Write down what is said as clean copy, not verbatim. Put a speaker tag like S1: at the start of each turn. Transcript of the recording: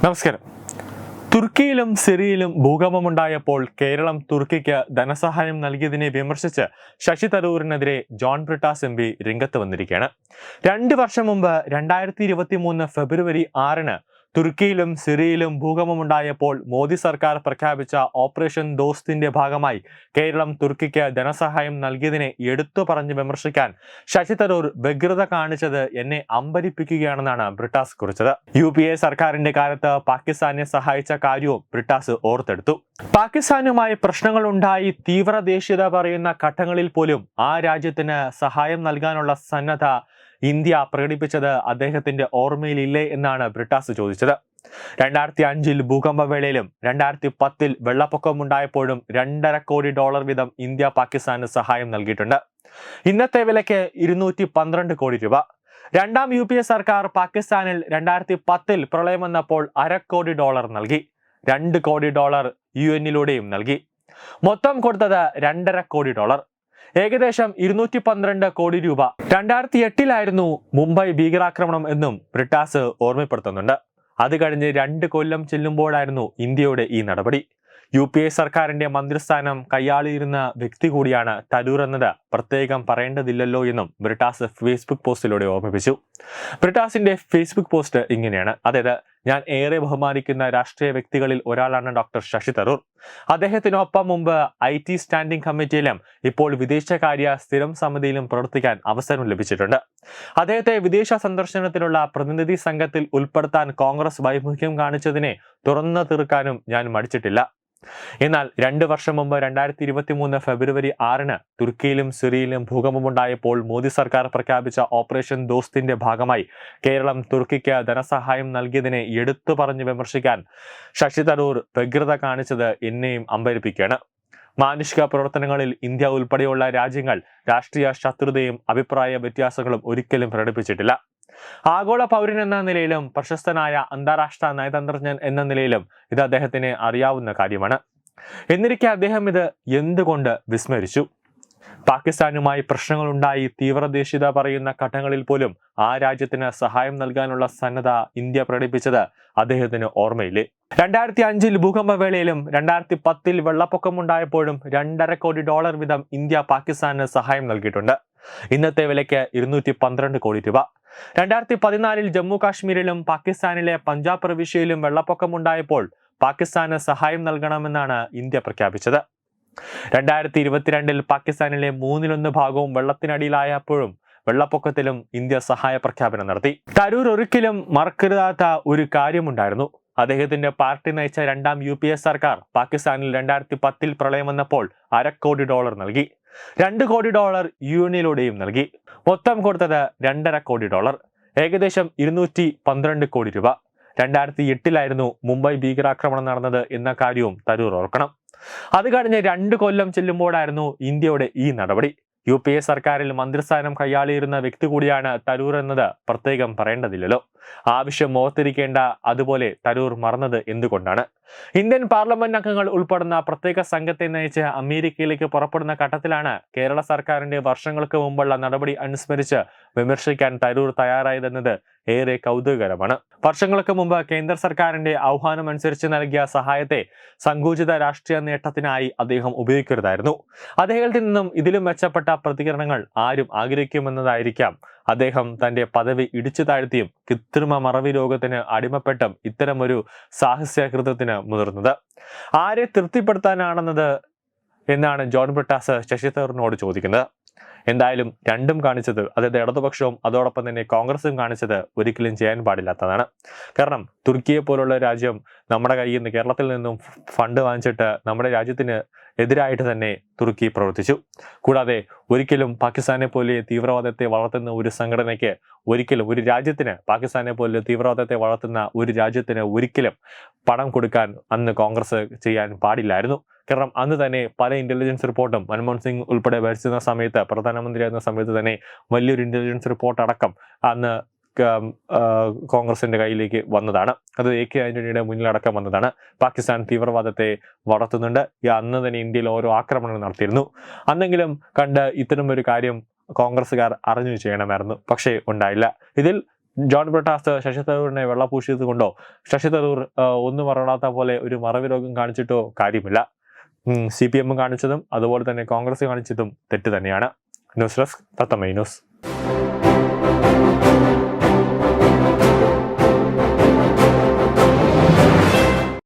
S1: നമസ്കാരം. തുർക്കിയിലും സിറിയയിലും ഭൂകമ്പമുണ്ടായപ്പോൾ കേരളം തുർക്കിക്ക് ധനസഹായം നൽകിയതിനെ വിമർശിച്ച് ശശി തരൂരിനെതിരെ ജോൺ ബ്രിട്ടാസ് എം പി രംഗത്ത് വന്നിരിക്കുകയാണ്. 2 വർഷം മുമ്പ് 2023 ഫെബ്രുവരി 6 തുർക്കിയിലും സിറിയയിലും ഭൂകമ്പമുണ്ടായപ്പോൾ മോദി സർക്കാർ പ്രഖ്യാപിച്ച ഓപ്പറേഷൻ ദോസ്തിന്റെ ഭാഗമായി കേരളം തുർക്കിക്ക് ധനസഹായം നൽകിയതിനെ എടുത്തു പറഞ്ഞ് വിമർശിക്കാൻ ശശി തരൂർ വ്യഗ്രത കാണിച്ചത് എന്നെ അമ്പരിപ്പിക്കുകയാണെന്നാണ് ബ്രിട്ടാസ് കുറിച്ചത്. UPA സർക്കാരിന്റെ കാലത്ത് പാകിസ്ഥാനെ സഹായിച്ച കാര്യവും ബ്രിട്ടാസ് ഓർത്തെടുത്തു. പാകിസ്ഥാനുമായി പ്രശ്നങ്ങളുണ്ടായി തീവ്ര ദേശീയത പറയുന്ന ഘട്ടങ്ങളിൽ പോലും ആ രാജ്യത്തിന് സഹായം നൽകാനുള്ള സന്നദ്ധ ഇന്ത്യ പ്രകടിപ്പിച്ചത് അദ്ദേഹത്തിന്റെ ഓർമ്മയിലില്ലേ എന്നാണ് ബ്രിട്ടാസ് ചോദിച്ചത്. 2005 ഭൂകമ്പവേളയിലും 2010 വെള്ളപ്പൊക്കമുണ്ടായപ്പോഴും $2.5 കോടി വീതം ഇന്ത്യ പാകിസ്ഥാന് സഹായം നൽകിയിട്ടുണ്ട്. ഇന്നത്തെ വിലയ്ക്ക് 212 കോടി രൂപ. രണ്ടാം UPA സർക്കാർ പാകിസ്ഥാനിൽ 2010 പ്രളയം വന്നപ്പോൾ $0.5 കോടി നൽകി. $2 കോടി UN നൽകി. മൊത്തം കൊടുത്തത് $2.5 കോടി. ഏകദേശം 212 കോടി രൂപ. 2008 മുംബൈ ഭീകരാക്രമണം എന്നും ബ്രിട്ടാസ് ഓർമ്മപ്പെടുത്തുന്നുണ്ട്. അത് കഴിഞ്ഞ് 2 കൊല്ലം ചെല്ലുമ്പോഴായിരുന്നു ഇന്ത്യയുടെ ഈ നടപടി. UPA സർക്കാരിന്റെ മന്ത്രിസ്ഥാനം കൈയാളിയിരുന്ന വ്യക്തി കൂടിയാണ് തരൂർ എന്നത് പ്രത്യേകം പറയേണ്ടതില്ലല്ലോ എന്നും ബ്രിട്ടാസ് ഫേസ്ബുക്ക് പോസ്റ്റിലൂടെ ഓർമ്മിപ്പിച്ചു. ബ്രിട്ടാസിന്റെ ഫേസ്ബുക്ക് പോസ്റ്റ് ഇങ്ങനെയാണ്. അതായത്, ഞാൻ ഏറെ ബഹുമാനിക്കുന്ന രാഷ്ട്രീയ വ്യക്തികളിൽ ഒരാളാണ് ഡോക്ടർ ശശി തരൂർ. അദ്ദേഹത്തിനൊപ്പം മുമ്പ് IT സ്റ്റാൻഡിംഗ് കമ്മിറ്റിയിലും ഇപ്പോൾ വിദേശകാര്യ സ്ഥിരം സമിതിയിലും പ്രവർത്തിക്കാൻ അവസരം ലഭിച്ചിട്ടുണ്ട്. അദ്ദേഹത്തെ വിദേശ സന്ദർശനത്തിനുള്ള പ്രതിനിധി സംഘത്തിൽ ഉൾപ്പെടുത്താൻ കോൺഗ്രസ് വൈമുഖ്യം കാണിച്ചതിനെ തുറന്നു തീർക്കാനും ഞാൻ മടിച്ചിട്ടില്ല. എന്നാൽ 2 വർഷം മുമ്പ് 2023 ഫെബ്രുവരി 6 തുർക്കിയിലും സിറിയയിലും ഭൂകമ്പമുണ്ടായപ്പോൾ മോദി സർക്കാർ പ്രഖ്യാപിച്ച ഓപ്പറേഷൻ ദോസ്തിന്റെ ഭാഗമായി കേരളം തുർക്കിക്ക് ധനസഹായം നൽകിയതിനെ എടുത്തു പറഞ്ഞ് വിമർശിക്കാൻ ശശി തരൂർ വ്യഗ്രത കാണിച്ചത് എന്നെയും അമ്പരിപ്പിക്കുകയാണ്. മാനുഷിക പ്രവർത്തനങ്ങളിൽ ഇന്ത്യ ഉൾപ്പെടെയുള്ള രാജ്യങ്ങൾ രാഷ്ട്രീയ ശത്രുതയും അഭിപ്രായ വ്യത്യാസങ്ങളും ഒരിക്കലും പ്രകടിപ്പിച്ചിട്ടില്ല. ആഗോള പൗരൻ എന്ന നിലയിലും പ്രശസ്തനായ അന്താരാഷ്ട്ര നയതന്ത്രജ്ഞൻ എന്ന നിലയിലും ഇത് അദ്ദേഹത്തിന് അറിയാവുന്ന കാര്യമാണ്. എന്നിരിക്കെ അദ്ദേഹം ഇത് എന്തുകൊണ്ട് വിസ്മരിച്ചു? പാകിസ്ഥാനുമായി പ്രശ്നങ്ങളുണ്ടായി തീവ്ര ദേശീയത പറയുന്ന ഘട്ടങ്ങളിൽ പോലും ആ രാജ്യത്തിന് സഹായം നൽകാനുള്ള സന്നദ്ധ ഇന്ത്യ പ്രകടിപ്പിച്ചത് അദ്ദേഹത്തിന് ഓർമ്മയില്ലേ? 2005 ഭൂകമ്പവേളയിലും 2010 വെള്ളപ്പൊക്കമുണ്ടായപ്പോഴും $2.5 കോടി വീതം ഇന്ത്യ പാകിസ്ഥാന് സഹായം നൽകിയിട്ടുണ്ട്. ഇന്നത്തെ വിലയ്ക്ക് 212 കോടി രൂപ. 2014 ജമ്മു കാശ്മീരിലും പാകിസ്ഥാനിലെ പഞ്ചാബ് പ്രവിശ്യയിലും വെള്ളപ്പൊക്കമുണ്ടായപ്പോൾ പാകിസ്ഥാന് സഹായം നൽകണമെന്നാണ് ഇന്ത്യ പ്രഖ്യാപിച്ചത്. 2022 പാകിസ്ഥാനിലെ 1/3 ഭാഗവും വെള്ളത്തിനടിയിലായപ്പോഴും വെള്ളപ്പൊക്കത്തിലും ഇന്ത്യ സഹായ പ്രഖ്യാപനം നടത്തി. തരൂർ ഒരിക്കലും മറക്കരുതാത്ത ഒരു കാര്യമുണ്ടായിരുന്നു. അദ്ദേഹത്തിന്റെ പാർട്ടി നയിച്ച രണ്ടാം UPA സർക്കാർ പാകിസ്ഥാനിൽ 2010 പ്രളയം വന്നപ്പോൾ $0.5 കോടി നൽകി. $2 കോടി UN നൽകി. മൊത്തം കൊടുത്തത് $2.5 കോടി. ഏകദേശം 212 കോടി രൂപ. 2008 മുംബൈ ഭീകരാക്രമണം നടന്നത് എന്ന കാര്യവും തരൂർ ഓർക്കണം. അത് കഴിഞ്ഞ് 2 കൊല്ലം ചെല്ലുമ്പോഴായിരുന്നു ഇന്ത്യയുടെ ഈ നടപടി. UPA സർക്കാരിൽ മന്ത്രിസ്ഥാനം കൈയാളിയിരുന്ന വ്യക്തി കൂടിയാണ് തരൂർ എന്നത് പ്രത്യേകം പറയേണ്ടതില്ലല്ലോ. ആവശ്യം ഓർത്തിരിക്കേണ്ട. അതുപോലെ തരൂർ മറന്നത് എന്തുകൊണ്ടാണ്? ഇന്ത്യൻ പാർലമെന്റ് അംഗങ്ങൾ ഉൾപ്പെടുന്ന പ്രത്യേക സംഘത്തെ നയിച്ച് അമേരിക്കയിലേക്ക് പുറപ്പെടുന്ന ഘട്ടത്തിലാണ് കേരള സർക്കാരിന്റെ വർഷങ്ങൾക്ക് മുമ്പുള്ള നടപടി അനുസ്മരിച്ച് വിമർശിക്കാൻ തരൂർ തയ്യാറായതെന്നത് ഏറെ കൗതുകകരമാണ്. വർഷങ്ങൾക്ക് മുമ്പ് കേന്ദ്ര സർക്കാരിന്റെ ആഹ്വാനം അനുസരിച്ച് നൽകിയ സഹായത്തെ സങ്കുചിത രാഷ്ട്രീയ നേട്ടത്തിനായി അദ്ദേഹം ഉപയോഗിക്കരുതായിരുന്നു. അദ്ദേഹത്തിൽ നിന്നും ഇതിലും മെച്ചപ്പെട്ട പ്രതികരണങ്ങൾ ആരും ആഗ്രഹിക്കുമെന്നതായിരിക്കാം അദ്ദേഹം തന്റെ പദവി ഇടിച്ചു താഴ്ത്തിയും കൃത്രിമ മറവി രോഗത്തിന് അടിമപ്പെട്ടും ഇത്തരമൊരു സാഹസ്യകൃത്യത്തിന് മുതിർന്നത്. ആരെ തൃപ്തിപ്പെടുത്താനാണെന്നത് എന്നാണ് ജോൺ ബ്രിട്ടാസ് ശശി തരൂരിനോട് ചോദിക്കുന്നത്. എന്തായാലും രണ്ടും കാണിച്ചത്, അതായത് ഇടതുപക്ഷവും അതോടൊപ്പം തന്നെ കോൺഗ്രസും കാണിച്ചത് ഒരിക്കലും ചെയ്യാൻ പാടില്ലാത്തതാണ്. കാരണം തുർക്കിയെ പോലുള്ള രാജ്യം നമ്മുടെ കയ്യിൽ നിന്ന്, കേരളത്തിൽ നിന്നും ഫണ്ട് വാങ്ങിച്ചിട്ട് നമ്മുടെ രാജ്യത്തിന് എതിരായിട്ട് തന്നെ തുർക്കി പ്രവർത്തിച്ചു. കൂടാതെ ഒരിക്കലും പാകിസ്ഥാനെ പോലെ തീവ്രവാദത്തെ വളർത്തുന്ന ഒരു സംഘടനയ്ക്ക്, ഒരിക്കലും ഒരു രാജ്യത്തിന്, പാകിസ്ഥാനെ പോലെ തീവ്രവാദത്തെ വളർത്തുന്ന ഒരു രാജ്യത്തിന് ഒരിക്കലും പണം കൊടുക്കാൻ അന്ന് കോൺഗ്രസ് ചെയ്യാൻ പാടില്ലായിരുന്നു. കാരണം അന്ന് തന്നെ പല ഇന്റലിജൻസ് റിപ്പോർട്ടും മൻമോഹൻ സിംഗ് ഉൾപ്പെടെ ഭരിച്ചിരുന്ന സമയത്ത്, പ്രധാനമന്ത്രിയായിരുന്ന സമയത്ത് തന്നെ വലിയൊരു ഇന്റലിജൻസ് റിപ്പോർട്ട് അടക്കം അന്ന് കോൺഗ്രസിന്റെ കയ്യിലേക്ക് വന്നതാണ്. അത് AK ആന്റണിയുടെ മുന്നിലടക്കം വന്നതാണ്. പാകിസ്ഥാൻ തീവ്രവാദത്തെ വളർത്തുന്നുണ്ട്. അന്ന് തന്നെ ഇന്ത്യയിൽ ഓരോ ആക്രമണങ്ങൾ നടത്തിയിരുന്നു. അന്നെങ്കിലും കണ്ട് ഇത്തരം ഒരു കാര്യം കോൺഗ്രസ്സുകാർ അറിഞ്ഞു ചെയ്യണമായിരുന്നു. പക്ഷേ ഉണ്ടായില്ല. ഇതിൽ ജോൺ ബ്രിട്ടാസ് ശശി തരൂരിനെ വെള്ളപൂശിയത് കൊണ്ടോ ശശി തരൂർ ഒന്നും അറിയാത്ത പോലെ ഒരു മറവി രോഗം കാണിച്ചിട്ടോ കാര്യമില്ല. CPM കാണിച്ചതും അതുപോലെ തന്നെ കോൺഗ്രസ് കാണിച്ചതും തെറ്റ് തന്നെയാണ്. News desk Thathamai news.